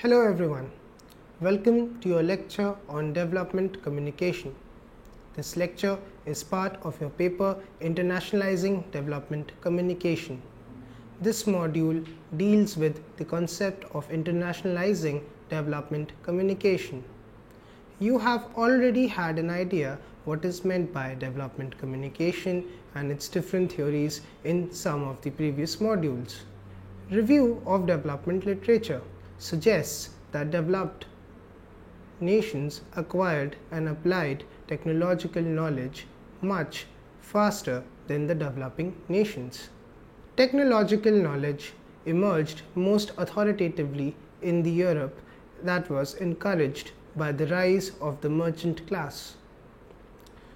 Hello everyone, welcome to your lecture on development communication. This lecture is part of your paper Internationalizing Development Communication. This module deals with the concept of internationalizing development communication. You have already had an idea what is meant by development communication and its different theories in some of the previous modules. Review of development literature suggests that developed nations acquired and applied technological knowledge much faster than the developing nations. Technological knowledge emerged most authoritatively in the Europe that was encouraged by the rise of the merchant class.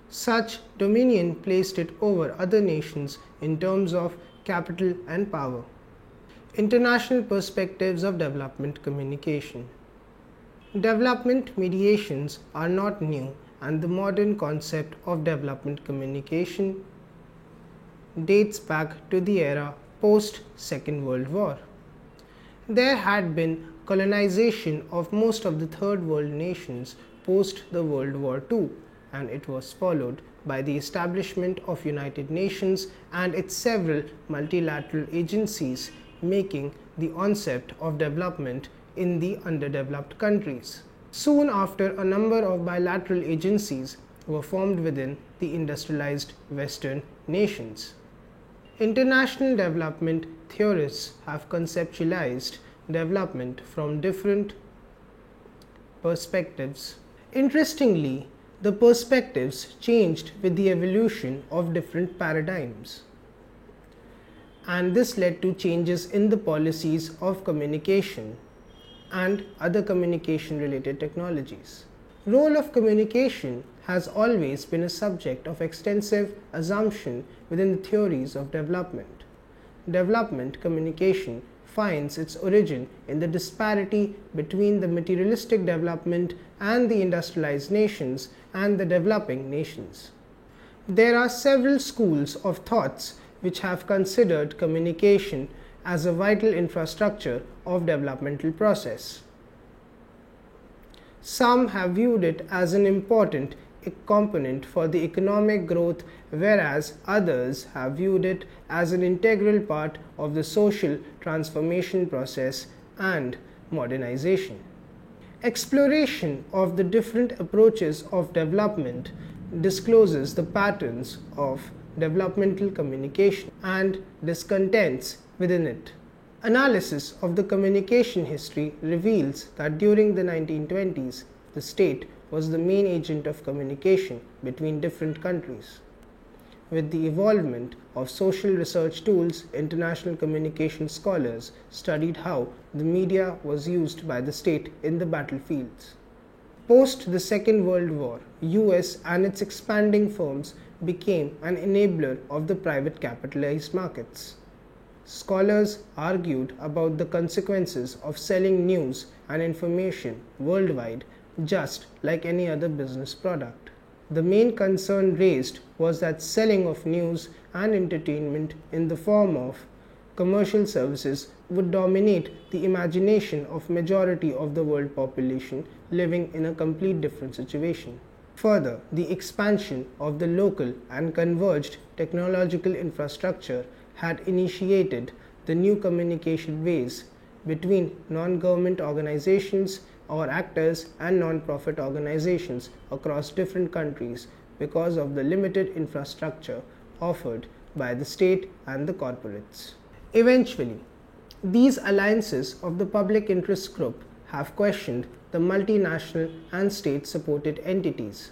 Such dominion placed it over other nations in terms of capital and power. International perspectives of development communication. Development mediations are not new, and the modern concept of development communication dates back to the era post Second World War. There had been colonization of most of the Third World nations post the World War II, and it was followed by the establishment of United Nations and its several multilateral agencies, making the onset of development in the underdeveloped countries. Soon after, a number of bilateral agencies were formed within the industrialized Western nations. International development theorists have conceptualized development from different perspectives. Interestingly, the perspectives changed with the evolution of different paradigms, and this led to changes in the policies of communication and other communication related technologies. Role of communication has always been a subject of extensive assumption within the theories of development. Development communication finds its origin in the disparity between the materialistic development and the industrialized nations and the developing nations. There are several schools of thoughts which have considered communication as a vital infrastructure of developmental process. Some have viewed it as an important component for the economic growth, whereas others have viewed it as an integral part of the social transformation process and modernization. Exploration of the different approaches of development discloses the patterns of developmental communication and discontents within it. Analysis of the communication history reveals that during the 1920s, the state was the main agent of communication between different countries. With the evolvement of social research tools, international communication scholars studied how the media was used by the state in the battlefields. Post the Second World War, US and its expanding firms became an enabler of the private capitalized markets. Scholars argued about the consequences of selling news and information worldwide, just like any other business product. The main concern raised was that selling of news and entertainment in the form of commercial services would dominate the imagination of majority of the world population living in a complete different situation. Further, the expansion of the local and converged technological infrastructure had initiated the new communication ways between non-government organizations or actors and non-profit organizations across different countries because of the limited infrastructure offered by the state and the corporates. Eventually, these alliances of the public interest group have questioned the multinational and state-supported entities.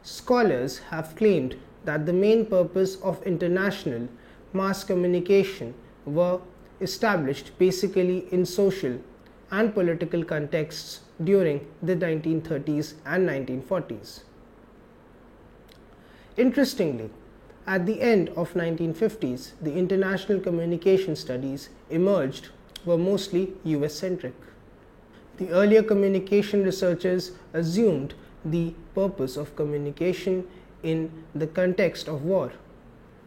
Scholars have claimed that the main purpose of international mass communication were established basically in social and political contexts during the 1930s and 1940s. Interestingly, at the end of 1950s, the international communication studies emerged were mostly US-centric. The earlier communication researchers assumed the purpose of communication in the context of war.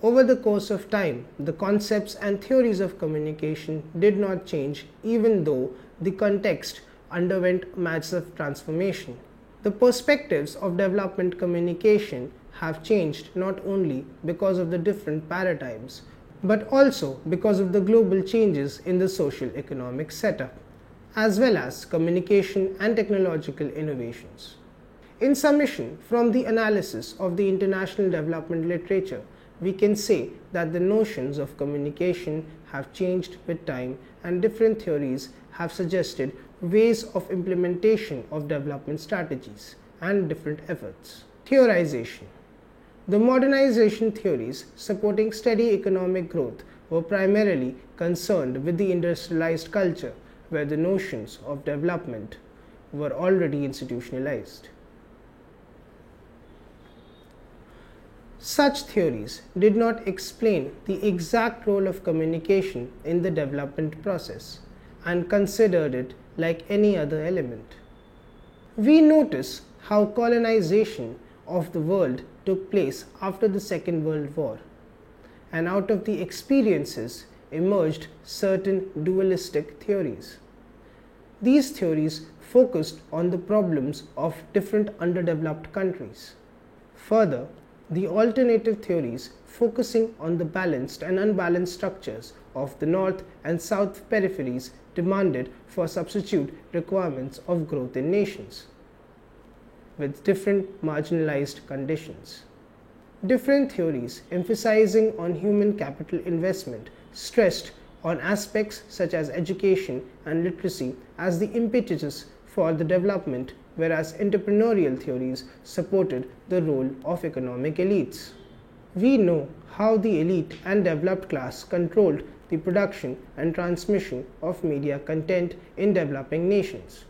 Over the course of time, the concepts and theories of communication did not change, even though the context underwent massive transformation. The perspectives of development communication have changed not only because of the different paradigms, but also because of the global changes in the social economic setup, as well as communication and technological innovations. In summation, from the analysis of the international development literature, we can say that the notions of communication have changed with time, and different theories have suggested ways of implementation of development strategies and different efforts. Theorization. The modernization theories supporting steady economic growth were primarily concerned with the industrialized culture, where the notions of development were already institutionalized. Such theories did not explain the exact role of communication in the development process and considered it like any other element. We notice how colonization of the world took place after the Second World War, and out of the experiences emerged certain dualistic theories. These theories focused on the problems of different underdeveloped countries. Further, the alternative theories focusing on the balanced and unbalanced structures of the north and south peripheries demanded for substitute requirements of growth in nations with different marginalized conditions. Different theories emphasizing on human capital investment stressed on aspects such as education and literacy as the impetuses for the development, whereas entrepreneurial theories supported the role of economic elites. We know how the elite and developed class controlled the production and transmission of media content in developing nations.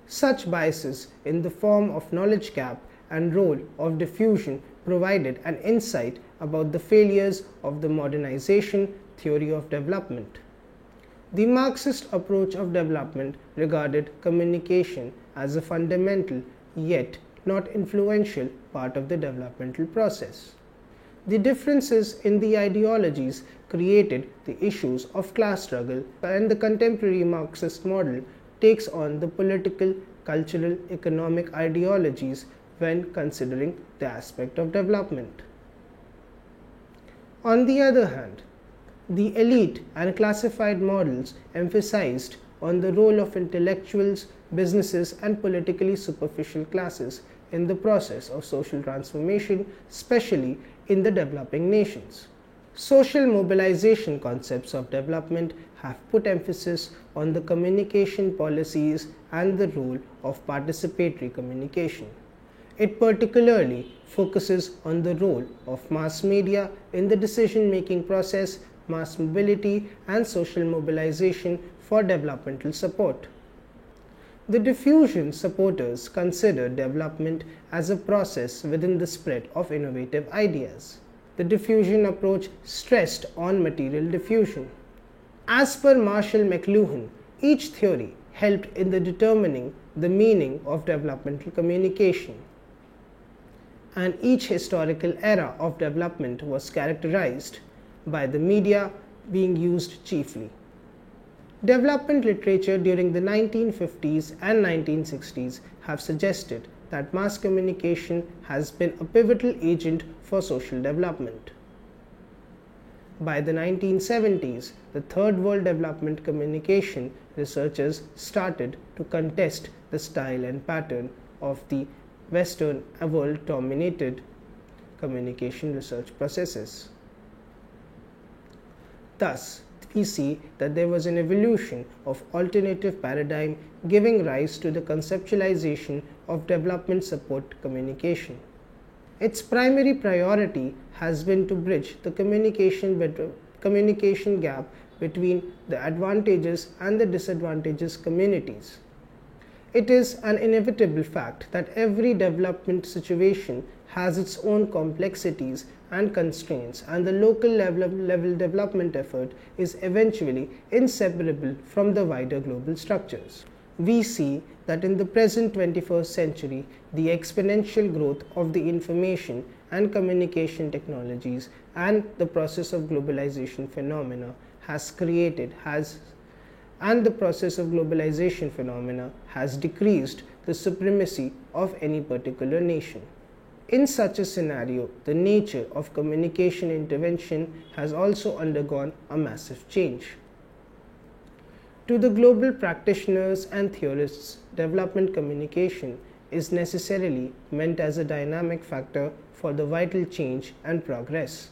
Such biases in the form of knowledge gap and role of diffusion provided an insight about the failures of the modernization theory of development. The Marxist approach of development regarded communication as a fundamental yet not influential part of the developmental process. The differences in the ideologies created the issues of class struggle, and the contemporary Marxist model takes on the political, cultural, economic ideologies when considering the aspect of development. On the other hand, the elite and classified models emphasized on the role of intellectuals, businesses, and politically superficial classes in the process of social transformation, especially in the developing nations. Social mobilization concepts of development have put emphasis on the communication policies and the role of participatory communication. It particularly focuses on the role of mass media in the decision-making process, mass mobility, and social mobilization for developmental support. The diffusion supporters consider development as a process within the spread of innovative ideas. The diffusion approach stressed on material diffusion. As per Marshall McLuhan, each theory helped in the determining the meaning of developmental communication, and each historical era of development was characterized by the media being used chiefly. Development literature during the 1950s and 1960s have suggested that mass communication has been a pivotal agent for social development. By the 1970s, the Third World Development Communication researchers started to contest the style and pattern of the Western world-dominated communication research processes. Thus, we see that there was an evolution of alternative paradigm giving rise to the conceptualization of development support communication. Its primary priority has been to bridge the communication gap between the advantageous and the disadvantageous communities. It is an inevitable fact that every development situation has its own complexities and constraints, and the local level development effort is eventually inseparable from the wider global structures. We see that in the present 21st century, the exponential growth of the information and communication technologies and the process of globalization phenomena has and the process of globalization phenomena has decreased the supremacy of any particular nation. In such a scenario, the nature of communication intervention has also undergone a massive change. To the global practitioners and theorists, development communication is necessarily meant as a dynamic factor for the vital change and progress.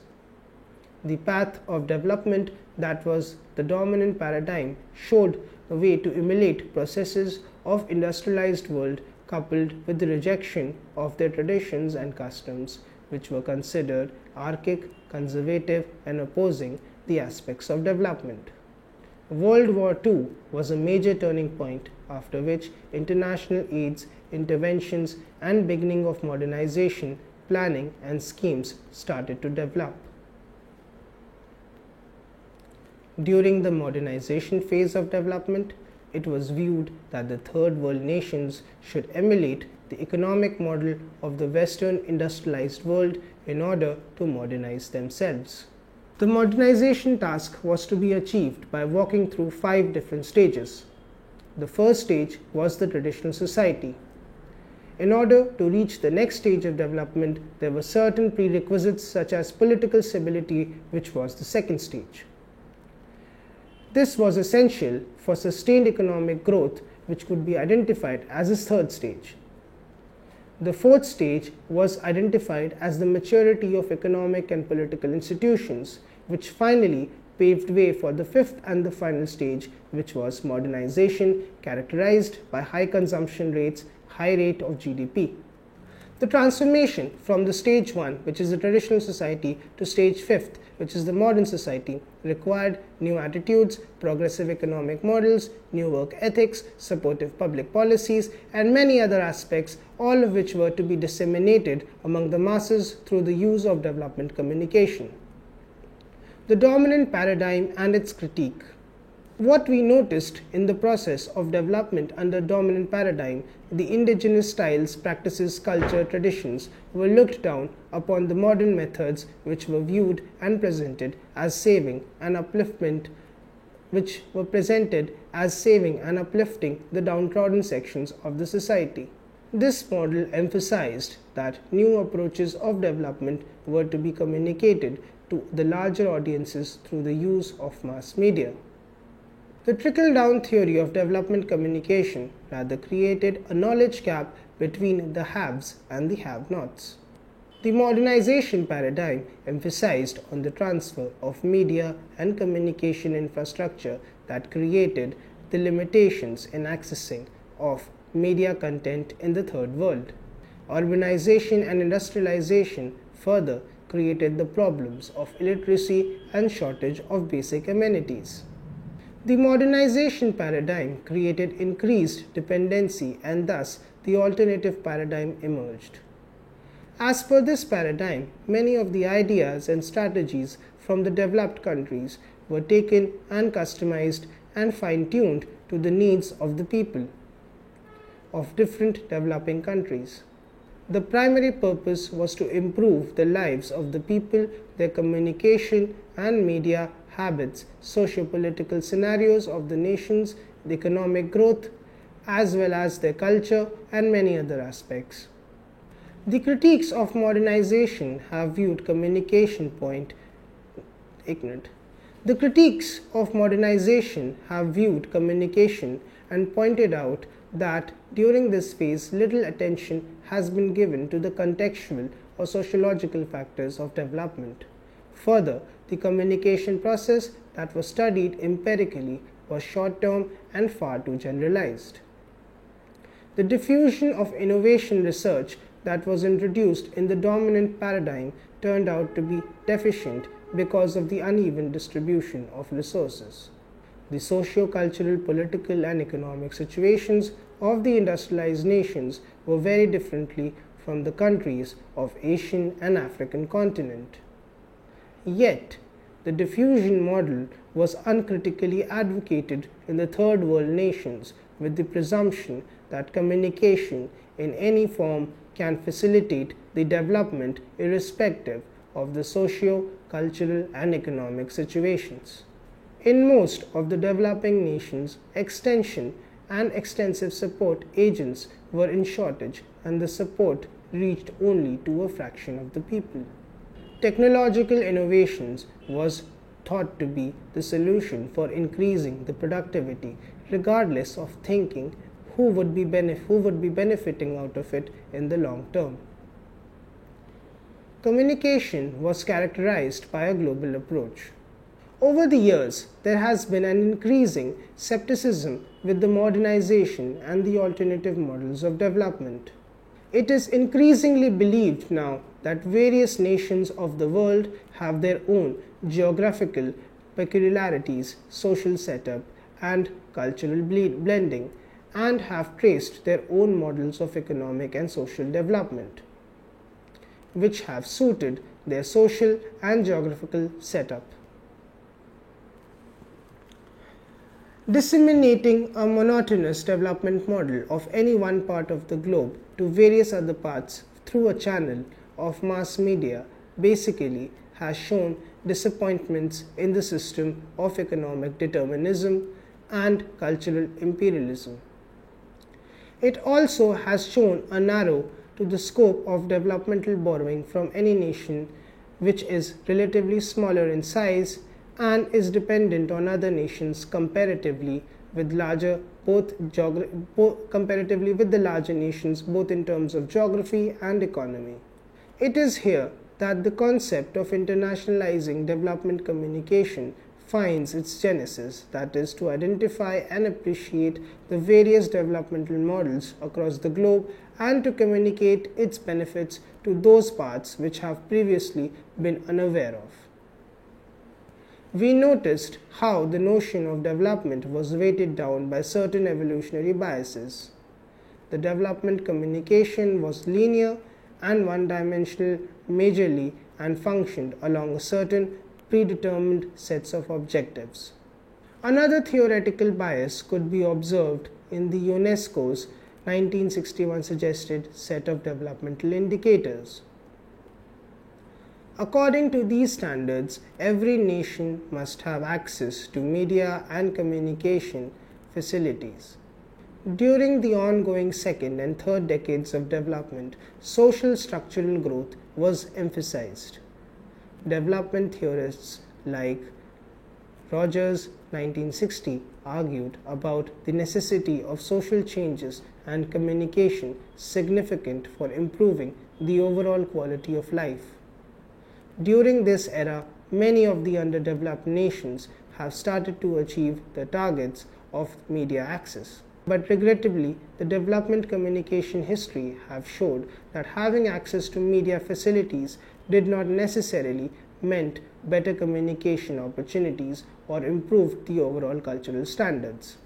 The path of development that was the dominant paradigm showed the way to emulate processes of industrialized world coupled with the rejection of their traditions and customs, which were considered archaic, conservative, and opposing the aspects of development. World War II was a major turning point, after which international aids, interventions, and beginning of modernization, planning, and schemes started to develop. During the modernization phase of development, it was viewed that the third world nations should emulate the economic model of the Western industrialized world in order to modernize themselves. The modernization task was to be achieved by walking through 5 different stages. The first stage was the traditional society. In order to reach the next stage of development, there were certain prerequisites such as political stability, which was the second stage. This was essential for sustained economic growth, which could be identified as a third stage. The fourth stage was identified as the maturity of economic and political institutions, which finally paved way for the fifth and the final stage, which was modernization, characterized by high consumption rates, high rate of GDP. The transformation from the stage 1, which is the traditional society, to stage 5th, which is the modern society, required new attitudes, progressive economic models, new work ethics, supportive public policies, and many other aspects, all of which were to be disseminated among the masses through the use of development communication. The dominant paradigm and its critique. What we noticed in the process of development under dominant paradigm, the indigenous styles, practices, culture, traditions were looked down upon the modern methods, which were viewed and presented as saving and upliftment, which were presented as saving and uplifting the downtrodden sections of the society. This model emphasized that new approaches of development were to be communicated to the larger audiences through the use of mass media. The trickle-down theory of development communication rather created a knowledge gap between the haves and the have-nots. The modernization paradigm emphasized on the transfer of media and communication infrastructure that created the limitations in accessing of media content in the third world. Urbanization and industrialization further created the problems of illiteracy and shortage of basic amenities. The modernization paradigm created increased dependency, and thus the alternative paradigm emerged. As per this paradigm, many of the ideas and strategies from the developed countries were taken and customized and fine-tuned to the needs of the people of different developing countries. The primary purpose was to improve the lives of the people, their communication and media habits, socio-political scenarios of the nations, the economic growth, as well as their culture and many other aspects. The critiques of modernization have viewed communication point ignorant. The critiques of modernization have viewed communication and pointed out that during this phase little attention has been given to the contextual or sociological factors of development. Further, the communication process that was studied empirically was short-term and far too generalized. The diffusion of innovation research that was introduced in the dominant paradigm turned out to be deficient because of the uneven distribution of resources. The socio-cultural, political, and economic situations of the industrialized nations were very differently from the countries of Asian and African continent. Yet, the diffusion model was uncritically advocated in the third world nations with the presumption that communication in any form can facilitate the development irrespective of the socio-cultural and economic situations. In most of the developing nations, extension and extensive support agents were in shortage, and the support reached only to a fraction of the people. Technological innovations was thought to be the solution for increasing the productivity, regardless of thinking who would be benefiting out of it in the long term. Communication was characterized by a global approach. Over the years, there has been an increasing skepticism with the modernization and the alternative models of development. It is increasingly believed now that various nations of the world have their own geographical peculiarities, social setup, and cultural blending, and have traced their own models of economic and social development, which have suited their social and geographical setup. Disseminating a monotonous development model of any one part of the globe to various other parts through a channel of mass media basically has shown disappointments in the system of economic determinism and cultural imperialism. It also has shown a narrow to the scope of developmental borrowing from any nation which is relatively smaller in size and is dependent on other nations comparatively with the larger nations both in terms of geography and economy. It is here that the concept of internationalizing development communication finds its genesis, that is, to identify and appreciate the various developmental models across the globe and to communicate its benefits to those parts which have previously been unaware of. We noticed how the notion of development was weighted down by certain evolutionary biases. The development communication was linear and one-dimensional majorly and functioned along a certain predetermined sets of objectives. Another theoretical bias could be observed in the UNESCO's 1961 suggested set of developmental indicators. According to these standards, every nation must have access to media and communication facilities. During the ongoing second and third decades of development, social structural growth was emphasized. Development theorists like Rogers 1960 argued about the necessity of social changes and communication significant for improving the overall quality of life. During this era, many of the underdeveloped nations have started to achieve the targets of media access. But regrettably, the development communication history have showed that having access to media facilities did not necessarily meant better communication opportunities or improved the overall cultural standards.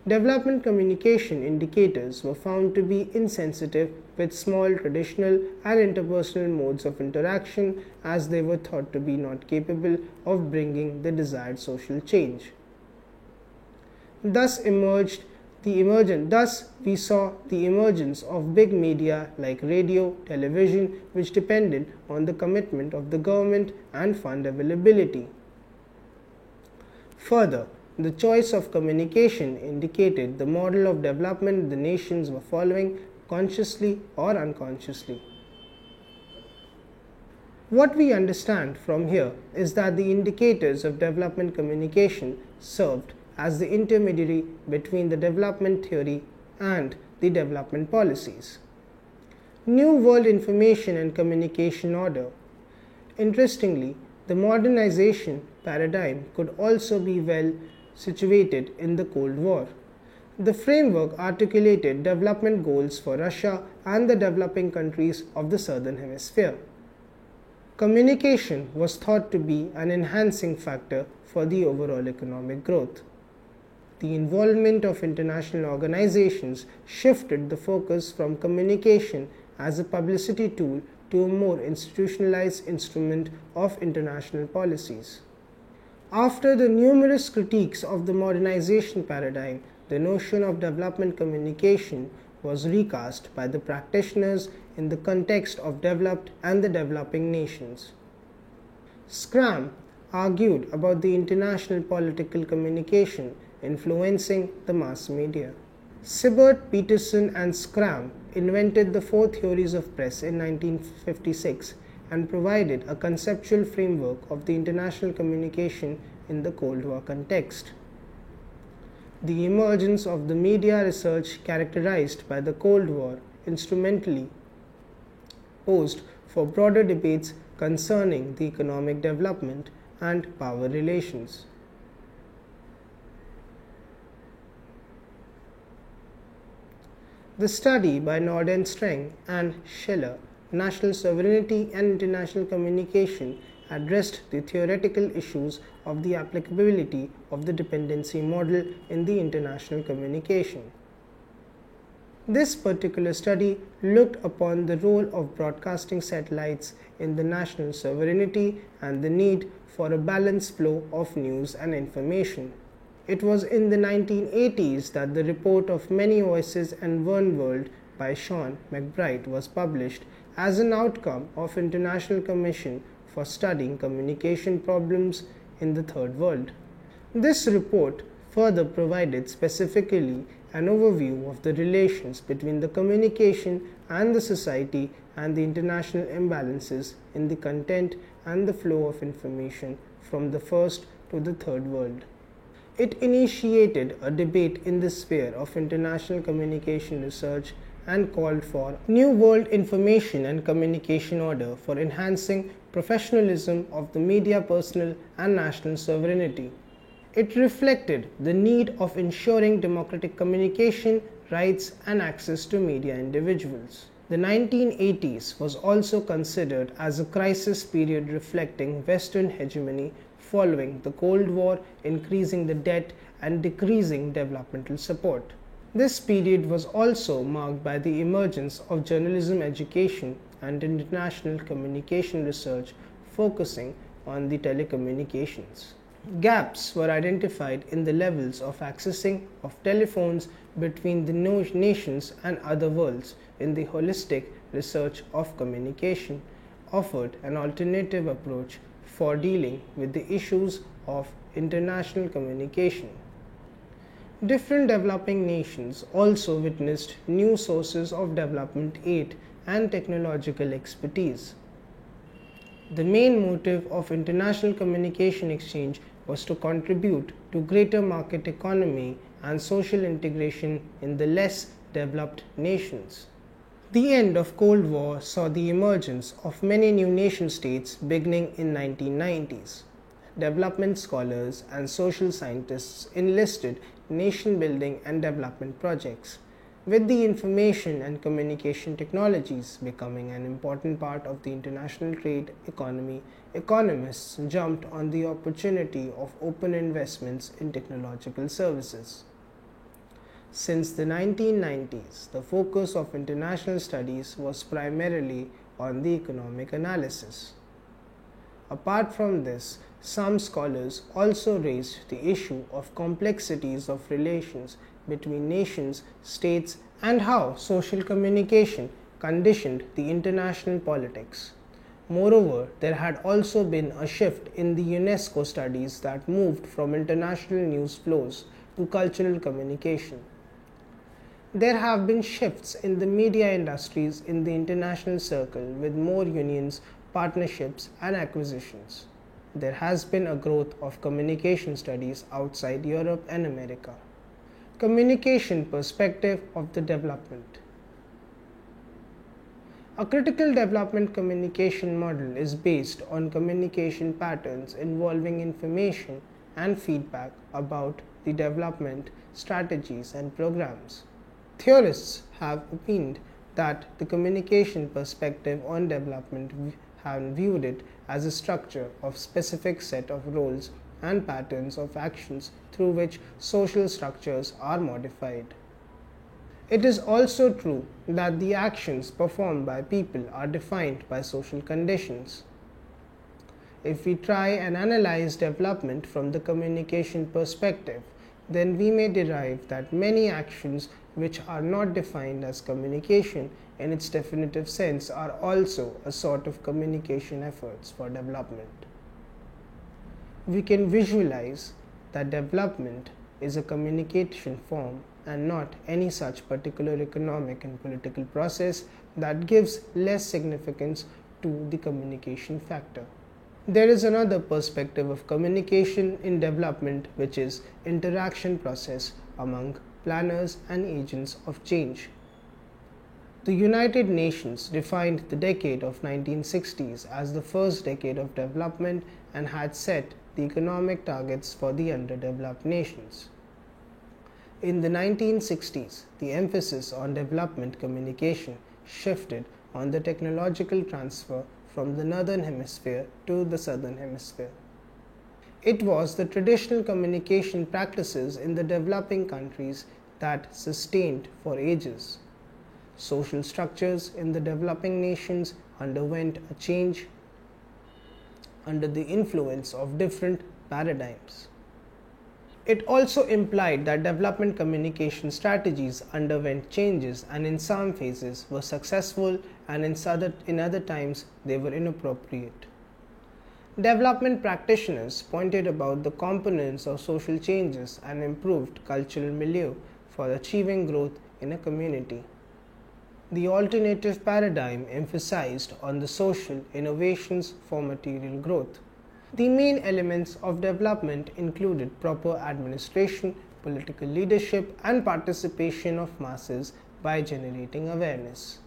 Development communication indicators were found to be insensitive with small traditional and interpersonal modes of interaction, as they were thought to be not capable of bringing the desired social change. Thus we saw the emergence of big media like radio, television, which depended on the commitment of the government and fund availability. Further, the choice of communication indicated the model of development the nations were following consciously or unconsciously. What we understand from here is that the indicators of development communication served as the intermediary between the development theory and the development policies. New World Information and Communication Order. Interestingly, the modernization paradigm could also be well situated in the Cold War. The framework articulated development goals for Russia and the developing countries of the Southern Hemisphere. Communication was thought to be an enhancing factor for the overall economic growth. The involvement of international organizations shifted the focus from communication as a publicity tool to a more institutionalized instrument of international policies. After the numerous critiques of the modernization paradigm, the notion of development communication was recast by the practitioners in the context of developed and the developing nations. Scram, argued about the international political communication influencing the mass media. Sibert, Peterson, and Scram invented the four theories of press in 1956 and provided a conceptual framework of the international communication in the Cold War context. The emergence of the media research characterized by the Cold War instrumentally posed for broader debates concerning the economic development and power relations. The study by Nordenstreng and Schiller, National Sovereignty and International Communication, addressed the theoretical issues of the applicability of the dependency model in the international communication. This particular study looked upon the role of broadcasting satellites in the national sovereignty and the need for a balanced flow of news and information. It was in the 1980s that the report of Many Voices and One World by Sean McBride was published as an outcome of International Commission for Studying Communication Problems in the Third World. This report further provided specifically an overview of the relations between the communication and the society and the international imbalances in the content and the flow of information from the first to the third world. It initiated a debate in the sphere of international communication research and called for New World Information and Communication Order for enhancing professionalism of the media, personal and national sovereignty. It reflected the need of ensuring democratic communication, rights and access to media individuals. The 1980s was also considered as a crisis period reflecting Western hegemony following the Cold War, increasing the debt and decreasing developmental support. This period was also marked by the emergence of journalism education and international communication research focusing on the telecommunications. Gaps were identified in the levels of accessing of telephones between the nations and other worlds in the holistic research of communication, offered an alternative approach for dealing with the issues of international communication. Different developing nations also witnessed new sources of development aid and technological expertise. The main motive of international communication exchange was to contribute to greater market economy and social integration in the less developed nations. The end of Cold War saw the emergence of many new nation states beginning in 1990s. Development scholars and social scientists enlisted nation building and development projects. With the information and communication technologies becoming an important part of the international trade economy, economists jumped on the opportunity of open investments in technological services. Since the 1990s, the focus of international studies was primarily on the economic analysis. Apart from this, some scholars also raised the issue of complexities of relations between nations, states, and how social communication conditioned the international politics. Moreover, there had also been a shift in the UNESCO studies that moved from international news flows to cultural communication. There have been shifts in the media industries in the international circle with more unions, partnerships, and acquisitions. There has been a growth of communication studies outside Europe and America. Communication perspective of the development. A critical development communication model is based on communication patterns involving information and feedback about the development strategies and programs. Theorists have opined that the communication perspective on development have viewed it as a structure of specific set of roles and patterns of actions through which social structures are modified. It is also true that the actions performed by people are defined by social conditions. If we try and analyze development from the communication perspective, then we may derive that many actions which are not defined as communication in its definitive sense are also a sort of communication efforts for development. we can visualize that development is a communication form and not any such particular economic and political process that gives less significance to the communication factor. There is another perspective of communication in development, which is interaction process among planners and agents of change. The United Nations defined the decade of 1960s as the first decade of development and had set the economic targets for the underdeveloped nations. In the 1960s, the emphasis on development communication shifted on the technological transfer from the northern hemisphere to the southern hemisphere. It was the traditional communication practices in the developing countries that sustained for ages. Social structures in the developing nations underwent a change under the influence of different paradigms. It also implied that development communication strategies underwent changes and in some phases were successful and in other times they were inappropriate. Development practitioners pointed about the components of social changes and improved cultural milieu for achieving growth in a community. The alternative paradigm emphasized on the social innovations for material growth. The main elements of development included proper administration, political leadership, and participation of masses by generating awareness.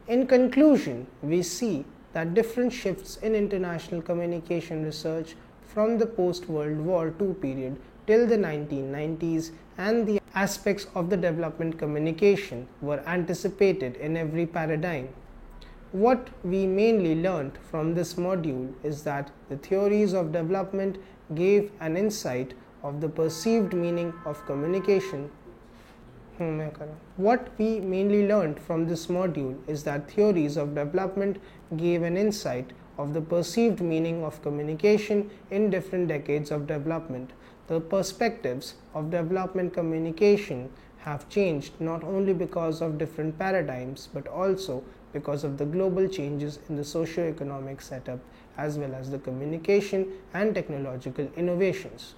In conclusion, we see that different shifts in international communication research from the post-World War II period till the 1990s and the aspects of the development communication were anticipated in every paradigm. What we mainly learnt from this module is that the theories of development gave an insight of the perceived meaning of communication. What we mainly learnt from this module is that theories of development gave an insight of the perceived meaning of communication in different decades of development. The perspectives of development communication have changed not only because of different paradigms but also because of the global changes in the socio-economic setup as well as the communication and technological innovations.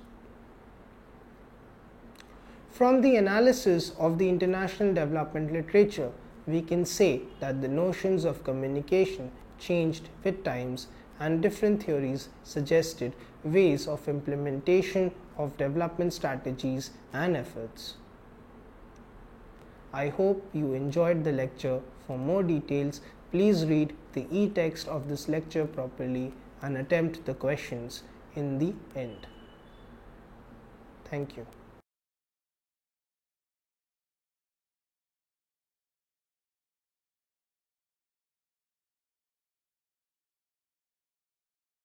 From the analysis of the international development literature, we can say that the notions of communication changed with times and different theories suggested ways of implementation of development strategies and efforts. I hope you enjoyed the lecture. For more details, please read the e-text of this lecture properly and attempt the questions in the end. Thank you.